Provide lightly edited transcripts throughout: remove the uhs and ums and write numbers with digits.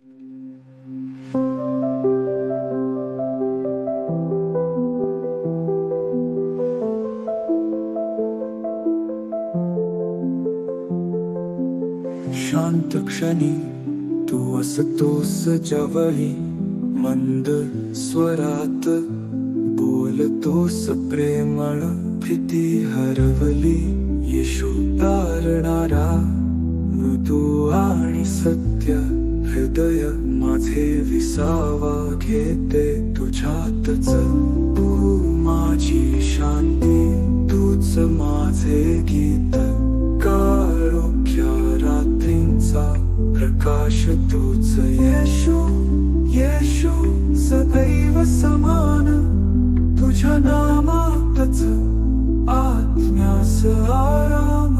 शांत क्षणी तू असतोस जवळी, मंद स्वरात बोलतोस प्रेमळ, भीती हरवली येशू तारणारा, मृदू आणि सत्य हृदय माझे विसावा घेते तुझ्यातच। तू माझी शांती, तूच माझे गीत, काळोख्या रात्रींचा प्रकाश तूच येशू। येशू सदैव समान, तुझ्या नामातच आत्म्यास आराम।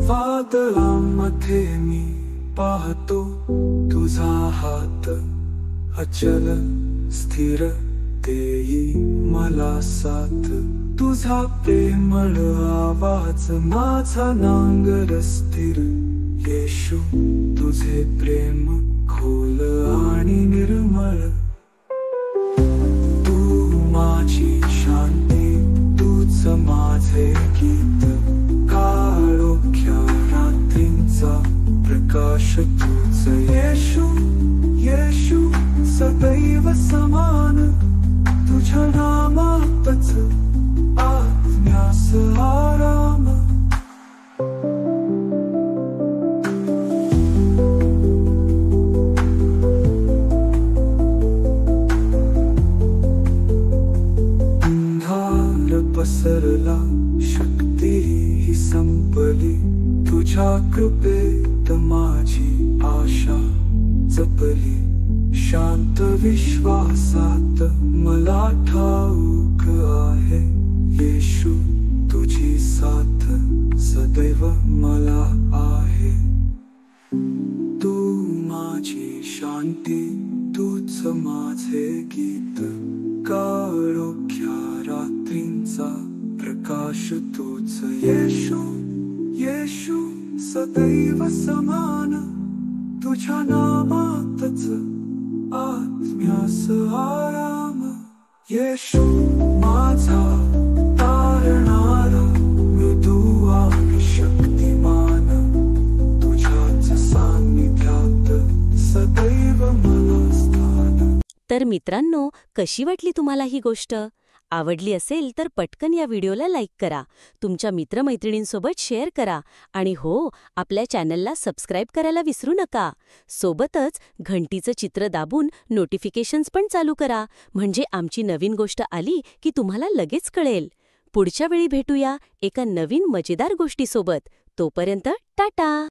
वादळांमध्ये मी पाहतो तुझा हात, अचल स्थिर देई मला साथ। तुझा प्रेमळ आवाज माझा नांगर स्थिर, येशू तुझे प्रेम खोल आणि निर्मळ। तू माझी शांती, तूच माझे गीत, काळोख्या रात्रींचा प्रकाश तूच येशू। येशू सदैव समान, तुझ्या नामातच आत्म्यास आराम। अंधार पसरला, शक्ती ही संपली, तुझ्या कृपेत माझी आशा जपली। शांत विश्वासात मला ठाऊक आहे, येशू तुझी साथ सदैव मला आहे। तू माझी शांती, तूच माझे गीत, काळोख्या रात्रींचा प्रकाश तूच येशू। येशू सदैव समान, तुझ्या नामातच आत्म्यास आराम। येशू माझा तारणारा, मृदू आणि शक्तिमान, तुझ्याच सान्निध्यात सदैव मला स्थान। तर मित्रांनो, कशी वाटली तुम्हाला ही गोष्ट? आवडली असेल तर पटकन या व्हिडिओला लाईक करा, तुमच्या मित्रमैत्रिणींसोबत शेअर करा आणि हो, आपल्या चॅनलला सबस्क्राईब करायला विसरू नका। सोबतच घंटीचं चित्र दाबून नोटिफिकेशन्स पण चालू करा, म्हणजे आमची नवीन गोष्ट आली की तुम्हाला लगेच कळेल। पुढच्या वेळी भेटूया एका नवीन मजेदार गोष्टीसोबत। तोपर्यंत टाटा।